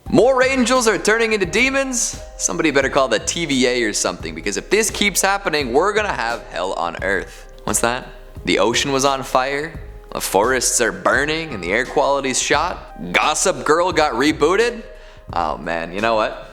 More angels are turning into demons? Somebody better call the TVA or something, because if this keeps happening, we're gonna have hell on earth. What's that? The ocean was on fire? The forests are burning and the air quality's shot? Gossip Girl got rebooted? Oh man, you know what?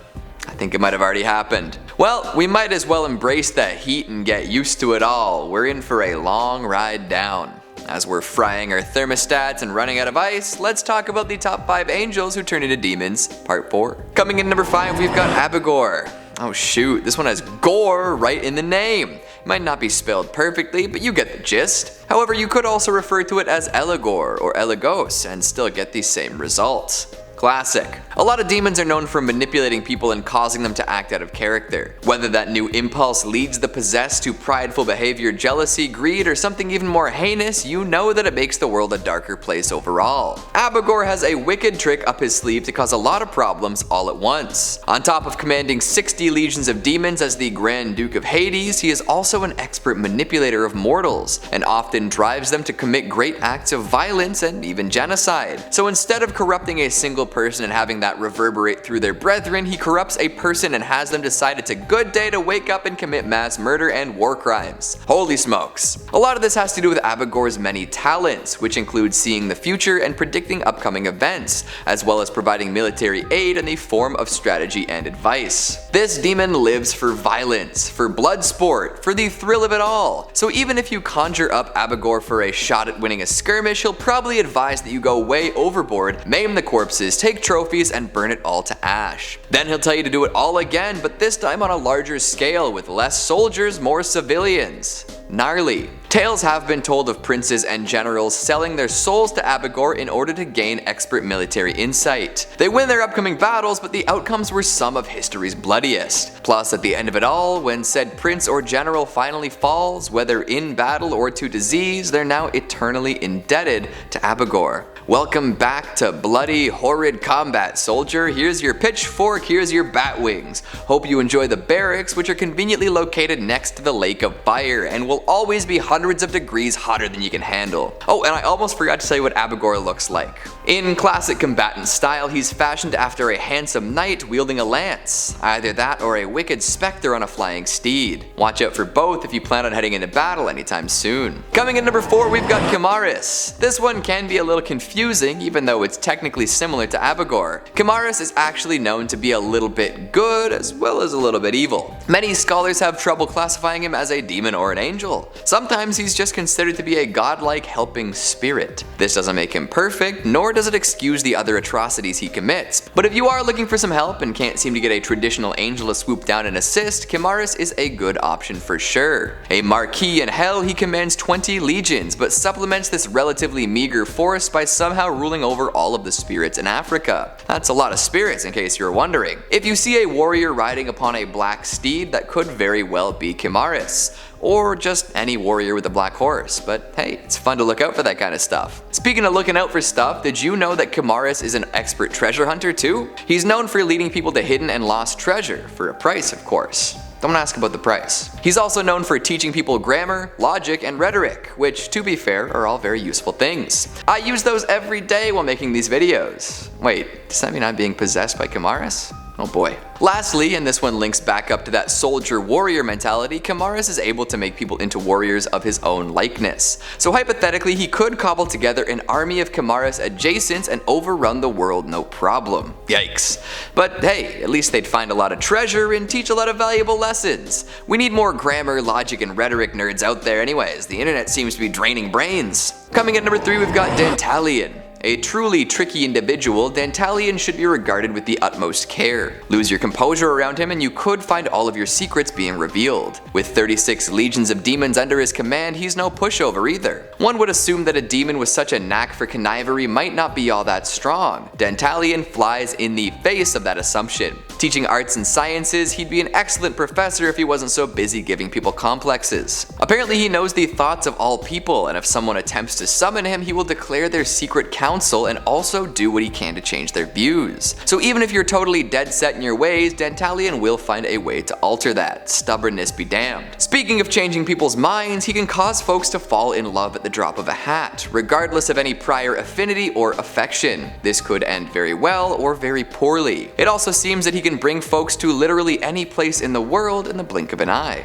I think it might have already happened. Well, we might as well embrace the heat and get used to it all. We're in for a long ride down. As we're frying our thermostats and running out of ice, let's talk about the top 5 angels who turn into demons, part 4. Coming in number 5, we've got Abigor. Oh shoot, this one has gore right in the name. It might not be spelled perfectly, but you get the gist. However, you could also refer to it as Eligor or Eligos and still get the same results. Classic. A lot of demons are known for manipulating people and causing them to act out of character. Whether that new impulse leads the possessed to prideful behavior, jealousy, greed, or something even more heinous, you know that it makes the world a darker place overall. Abigor has a wicked trick up his sleeve to cause a lot of problems all at once. On top of commanding 60 legions of demons as the Grand Duke of Hades, he is also an expert manipulator of mortals, and often drives them to commit great acts of violence and even genocide. So instead of corrupting a single person and having that reverberate through their brethren, he corrupts a person and has them decide it's a good day to wake up and commit mass murder and war crimes. Holy smokes. A lot of this has to do with Abigor's many talents, which include seeing the future and predicting upcoming events, as well as providing military aid in the form of strategy and advice. This demon lives for violence, for blood sport, for the thrill of it all. So even if you conjure up Abigor for a shot at winning a skirmish, he'll probably advise that you go way overboard, maim the corpses, take trophies, and burn it all to ash. Then he'll tell you to do it all again, but this time on a larger scale with less soldiers, more civilians. Gnarly. Tales have been told of princes and generals selling their souls to Abigor in order to gain expert military insight. They win their upcoming battles, but the outcomes were some of history's bloodiest. Plus, at the end of it all, when said prince or general finally falls, whether in battle or to disease, they're now eternally indebted to Abigor. Welcome back to bloody, horrid combat, soldier. Here's your pitchfork, here's your bat wings. Hope you enjoy the barracks, which are conveniently located next to the lake of fire and will always be hundreds of degrees hotter than you can handle. Oh, and I almost forgot to tell you what Abigor looks like. In classic combatant style, he's fashioned after a handsome knight wielding a lance. Either that or a wicked specter on a flying steed. Watch out for both if you plan on heading into battle anytime soon. Coming in number 4, we've got Kimaris. This one can be a little confusing, even though it's technically similar to Abigor. Kimaris is actually known to be a little bit good as well as a little bit evil. Many scholars have trouble classifying him as a demon or an angel. Sometimes he's just considered to be a godlike helping spirit. This doesn't make him perfect, nor does it excuse the other atrocities he commits. But if you are looking for some help and can't seem to get a traditional angel to swoop down and assist, Kimaris is a good option for sure. A marquis in hell, he commands 20 legions, but supplements this relatively meager force by somehow ruling over all of the spirits in Africa. That's a lot of spirits in case you're wondering. If you see a warrior riding upon a black steed, that could very well be Kimaris. Or just any warrior with a black horse, but hey, it's fun to look out for that kind of stuff. Speaking of looking out for stuff, did you know that Kimaris is an expert treasure hunter too? He's known for leading people to hidden and lost treasure, for a price of course. Don't ask about the price. He's also known for teaching people grammar, logic, and rhetoric, which, to be fair, are all very useful things. I use those every day while making these videos. Wait, does that mean I'm being possessed by Kimaris? Oh boy. Lastly, and this one links back up to that soldier-warrior mentality, Kimaris is able to make people into warriors of his own likeness. So hypothetically, he could cobble together an army of Kimaris adjacents and overrun the world no problem. Yikes. But hey, at least they'd find a lot of treasure and teach a lot of valuable lessons. We need more grammar, logic, and rhetoric nerds out there anyways. The internet seems to be draining brains. Coming at number 3, we've got Dantalion. A truly tricky individual, Dantalion should be regarded with the utmost care. Lose your composure around him and you could find all of your secrets being revealed. With 36 legions of demons under his command, he's no pushover either. One would assume that a demon with such a knack for connivery might not be all that strong. Dantalion flies in the face of that assumption. Teaching arts and sciences, he'd be an excellent professor if he wasn't so busy giving people complexes. Apparently he knows the thoughts of all people, and if someone attempts to summon him, he will declare their secret counsel council and also do what he can to change their views. So even if you're totally dead set in your ways, Dantalion will find a way to alter that. Stubbornness be damned. Speaking of changing people's minds, he can cause folks to fall in love at the drop of a hat, regardless of any prior affinity or affection. This could end very well or very poorly. It also seems that he can bring folks to literally any place in the world in the blink of an eye.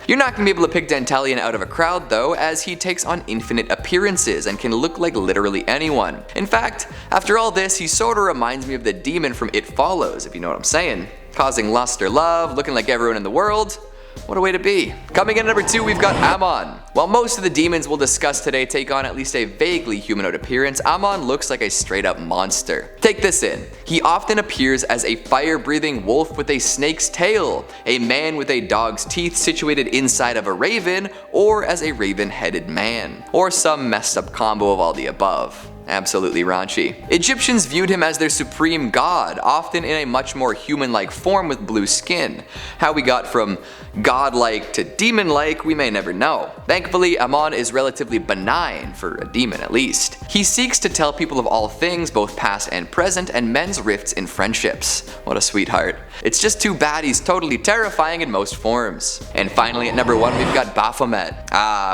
You're not going to be able to pick Dantalion out of a crowd though, as he takes on infinite appearances and can look like literally anyone. In fact, after all this, he sorta reminds me of the demon from It Follows, if you know what I'm saying. Causing lust or love, looking like everyone in the world. What a way to be. Coming in at number 2, we've got Aamon. While most of the demons we'll discuss today take on at least a vaguely humanoid appearance, Aamon looks like a straight up monster. Take this in. He often appears as a fire-breathing wolf with a snake's tail, a man with a dog's teeth situated inside of a raven, or as a raven-headed man, or some messed up combo of all the above. Absolutely raunchy. Egyptians viewed him as their supreme god, often in a much more human-like form with blue skin. How we got from godlike to demon-like, we may never know. Thankfully, Aamon is relatively benign, for a demon at least. He seeks to tell people of all things, both past and present, and mends rifts in friendships. What a sweetheart. It's just too bad he's totally terrifying in most forms. And finally, at number 1, we've got Baphomet.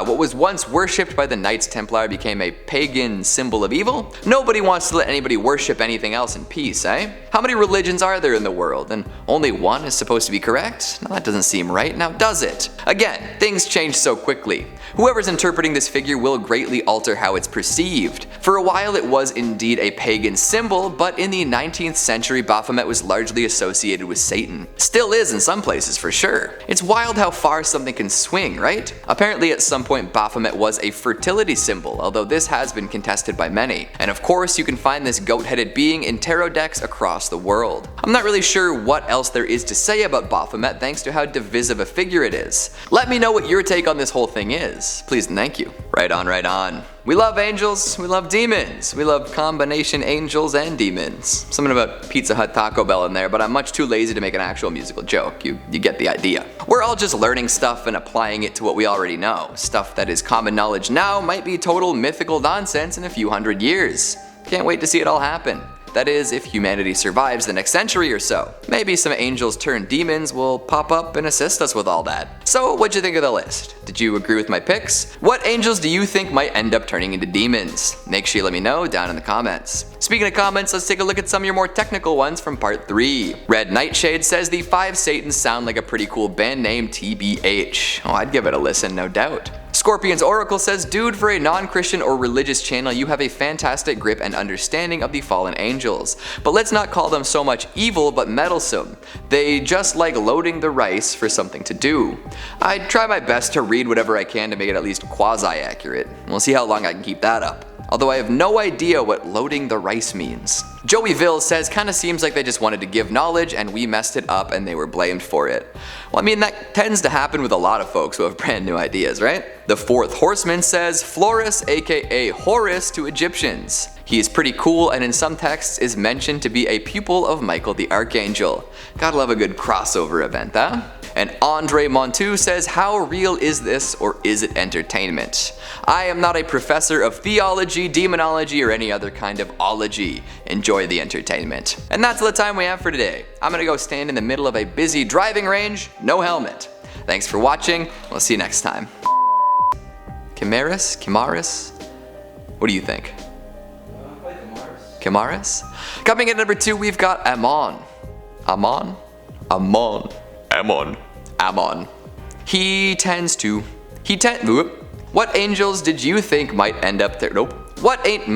What was once worshipped by the Knights Templar became a pagan symbol of evil? Nobody wants to let anybody worship anything else in peace, eh? How many religions are there in the world, and only one is supposed to be correct? No, that doesn't seem right, now does it? Again, things change so quickly. Whoever's interpreting this figure will greatly alter how it's perceived. For a while it was indeed a pagan symbol, but in the 19th century Baphomet was largely associated with Satan. Still is in some places for sure. It's wild how far something can swing, right? Apparently at some point Baphomet was a fertility symbol, although this has been contested by many. And of course you can find this goat-headed being in tarot decks across the world. I'm not really sure what else there is to say about Baphomet thanks to how divisive a figure it is. Let me know what your take on this whole thing is. Please and thank you. Right on, right on. We love angels, we love demons, we love combination angels and demons. Something about Pizza Hut Taco Bell in there, but I'm much too lazy to make an actual musical joke. You get the idea. We're all just learning stuff and applying it to what we already know. Stuff that is common knowledge now might be total mythical nonsense in a few hundred years. Can't wait to see it all happen. That is, if humanity survives the next century or so. Maybe some angels turned demons will pop up and assist us with all that. So what'd you think of the list? Did you agree with my picks? What angels do you think might end up turning into demons? Make sure you let me know down in the comments. Speaking of comments, let's take a look at some of your more technical ones from part 3. Red Nightshade says the 5 Satans sound like a pretty cool band name, TBH. Oh, I'd give it a listen, no doubt. Scorpion's Oracle says, dude, for a non-Christian or religious channel, you have a fantastic grip and understanding of the fallen angels. But let's not call them so much evil, but meddlesome. They just like loading the rice for something to do. I try my best to read whatever I can to make it at least quasi-accurate. We'll see how long I can keep that up. Although I have no idea what loading the rice means. Joeyville says, kinda seems like they just wanted to give knowledge and we messed it up and they were blamed for it. Well, I mean, that tends to happen with a lot of folks who have brand new ideas, right? The 4th Horseman says, Florus aka Horus to Egyptians. He is pretty cool and in some texts is mentioned to be a pupil of Michael the Archangel. Gotta love a good crossover event, huh? And Andre Montu says, how real is this, or is it entertainment? I am not a professor of theology, demonology, or any other kind of ology. Enjoy the entertainment. And that's all the time we have for today. I'm gonna go stand in the middle of a busy driving range, no helmet. Thanks for watching, we'll see you next time. Kimaris? Kimaris? What do you think? Kimaris? Coming in at number 2, we've got Aamon. Aamon? Aamon. Aamon. Aamon. What angels did you think might end up there? Nope. What ain't